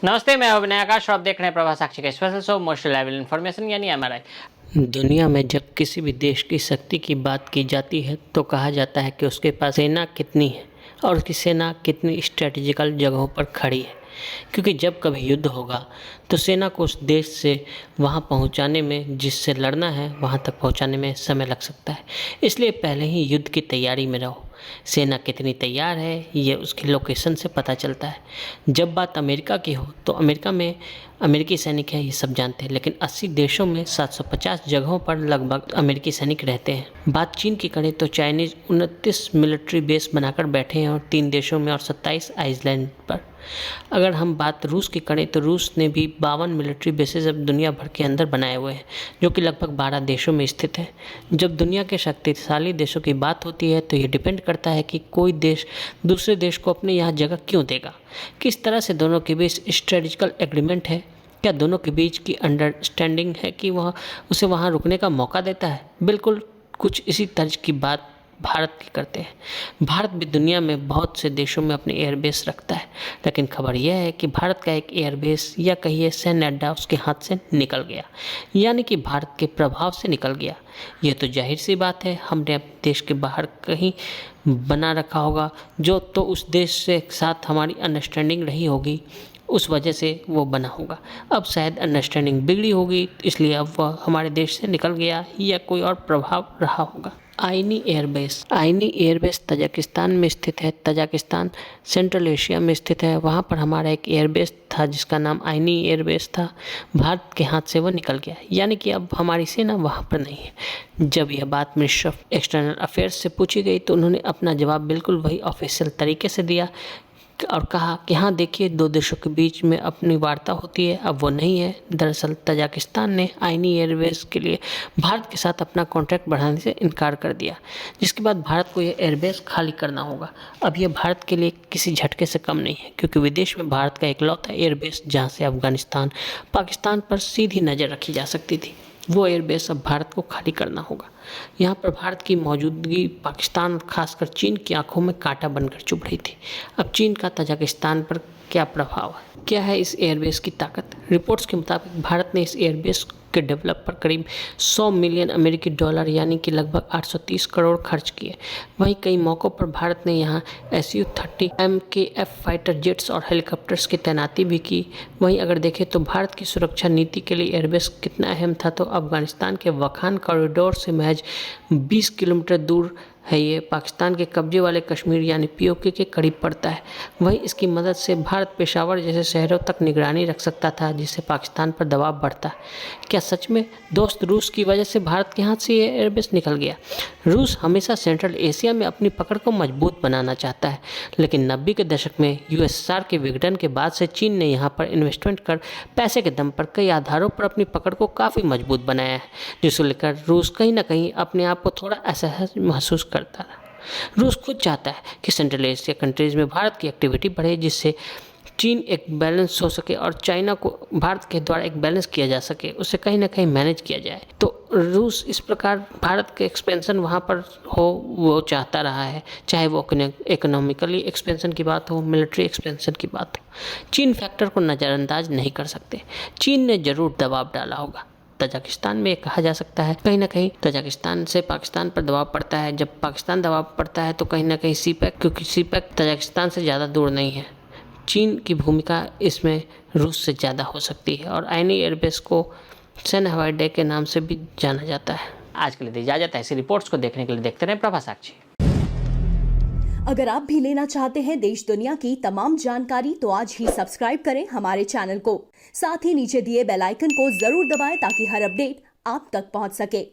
नमस्ते, मैं अभिनय आकाश और आप देख रहे हैं प्रभा साक्षी का special show most level information यानी एमआरआई। दुनिया में जब किसी भी देश की शक्ति की बात की जाती है तो कहा जाता है कि उसके पास सेना कितनी है और उसकी सेना कितनी स्ट्रेटेजिकल जगहों पर खड़ी है, क्योंकि जब कभी युद्ध होगा तो सेना को उस देश से वहां पहुंचाने में, जिससे लड़ना है वहां तक पहुंचाने में समय लग सकता है। इसलिए पहले ही युद्ध की तैयारी में रहो। सेना कितनी तैयार है ये उसकी लोकेशन से पता चलता है। जब बात अमेरिका की हो तो अमेरिका में अमेरिकी सैनिक है, ये सब जानते हैं, लेकिन 80 देशों में 750 जगहों पर लगभग अमेरिकी सैनिक रहते हैं। बात चीन की करें तो चाइनीज 29 मिलिट्री बेस बनाकर बैठे हैं और 3 देशों में और 27 आइसलैंड पर। अगर हम बात रूस की करें तो रूस ने भी 52 मिलिट्री बेसेस अब दुनिया भर के अंदर बनाए हुए हैं, जो कि लगभग 12 देशों में स्थित है। जब दुनिया के शक्तिशाली देशों की बात होती है तो ये डिपेंड करता है कि कोई देश दूसरे देश को अपने यहाँ जगह क्यों देगा, किस तरह से दोनों के बीच स्ट्रेटेजिकल एग्रीमेंट है, क्या दोनों के बीच की अंडरस्टैंडिंग है कि वह उसे वहाँ रुकने का मौका देता है। बिल्कुल कुछ इसी तर्ज की बात भारत की करते हैं। भारत भी दुनिया में बहुत से देशों में अपने एयरबेस रखता है, लेकिन खबर यह है कि भारत का एक एयरबेस या कहिए सैन्य अड्डा उसके हाथ से निकल गया, यानी कि भारत के प्रभाव से निकल गया। यह तो जाहिर सी बात है, हमने अपने देश के बाहर कहीं बना रखा होगा, जो तो उस देश से साथ हमारी अंडरस्टैंडिंग रही होगी, उस वजह से वो बना होगा। अब शायद अंडरस्टैंडिंग बिगड़ी होगी, इसलिए अब वह हमारे देश से निकल गया या कोई और प्रभाव रहा होगा। आईनी एयरबेस तजाकिस्तान में स्थित है। तजाकिस्तान सेंट्रल एशिया में स्थित है। वहाँ पर हमारा एक एयरबेस था जिसका नाम आईनी एयरबेस था। भारत के हाथ से वह निकल गया, यानी कि अब हमारी सेना वहाँ पर नहीं है। जब यह बात मिनिस्टर ऑफ एक्सटर्नल अफेयर्स से पूछी गई तो उन्होंने अपना जवाब बिल्कुल वही ऑफिशियल तरीके से दिया और कहा कि हाँ देखिए, 2 देशों के बीच में अपनी वार्ता होती है, अब वो नहीं है। दरअसल तजाकिस्तान ने आईनी एयरबेस के लिए भारत के साथ अपना कॉन्ट्रैक्ट बढ़ाने से इनकार कर दिया, जिसके बाद भारत को यह एयरबेस खाली करना होगा। अब यह भारत के लिए किसी झटके से कम नहीं है, क्योंकि विदेश में भारत का इकलौता एयरबेस जहाँ से अफगानिस्तान, पाकिस्तान पर सीधी नज़र रखी जा सकती थी, वो एयरबेस अब भारत को खाली करना होगा। यहाँ पर भारत की मौजूदगी पाकिस्तान और खासकर चीन की आंखों में कांटा बनकर चुभ रही थी। अब चीन का तजाकिस्तान पर क्या प्रभाव है, क्या है इस एयरबेस की ताकत? रिपोर्ट्स के मुताबिक भारत ने इस एयरबेस के डेवलप पर करीब 100 मिलियन अमेरिकी डॉलर यानी कि लगभग 830 करोड़ खर्च किए। वहीं कई मौक़ों पर भारत ने यहाँ Su-30 MKF फाइटर जेट्स और हेलीकॉप्टर्स की तैनाती भी की। वहीं अगर देखें तो भारत की सुरक्षा नीति के लिए एयरबेस कितना अहम था, तो अफगानिस्तान के वखान कॉरिडोर से महज 20 किलोमीटर दूर है। ये पाकिस्तान के कब्जे वाले कश्मीर यानी POK के करीब पड़ता है। वहीं इसकी मदद से भारत पेशावर जैसे शहरों तक निगरानी रख सकता था, जिससे पाकिस्तान पर दबाव बढ़ता। क्या सच में दोस्त रूस की वजह से भारत के हाथ से ये एयरबेस निकल गया? रूस हमेशा सेंट्रल एशिया में अपनी पकड़ को मजबूत बनाना चाहता है, लेकिन 90 के दशक में USSR के विघटन के बाद से चीन ने यहाँ पर इन्वेस्टमेंट कर पैसे के दम पर कई आधारों पर अपनी पकड़ को काफ़ी मजबूत बनाया है, जिसको लेकर रूस कहीं ना कहीं अपने आप को थोड़ा असहज महसूस करता है। रूस खुद चाहता है कि सेंट्रल एशिया कंट्रीज में भारत की एक्टिविटी बढ़े, जिससे चीन एक बैलेंस हो सके और चाइना को भारत के द्वारा एक बैलेंस किया जा सके, उसे कहीं ना कहीं मैनेज किया जाए। तो रूस इस प्रकार भारत के एक्सपेंशन वहाँ पर हो वो चाहता रहा है, चाहे वो इकोनॉमिकली एक्सपेंशन की बात हो, मिलिट्री एक्सपेंशन की बात हो। चीन फैक्टर को नज़रअंदाज नहीं कर सकते। चीन ने ज़रूर दबाव डाला होगा। तजाकिस्तान में कहा जा सकता है कहीं ना कहीं तजाकिस्तान से पाकिस्तान पर दबाव पड़ता है। जब पाकिस्तान दबाव पड़ता है तो कहीं ना कहीं CPEC, क्योंकि CPEC तजाकिस्तान से ज़्यादा दूर नहीं है। चीन की भूमिका इसमें रूस से ज़्यादा हो सकती है और आईनी एयरबेस को सैन्य हवाई अड्डे के नाम से भी जाना जाता है। आज के लिए दी इजाजत। ऐसी रिपोर्ट्स को देखने के लिए देखते रहें प्रभा साक्षी। अगर आप भी लेना चाहते हैं देश दुनिया की तमाम जानकारी तो आज ही सब्सक्राइब करें हमारे चैनल को। साथ ही नीचे दिए बेल आइकन को जरूर दबाएं ताकि हर अपडेट आप तक पहुंच सके।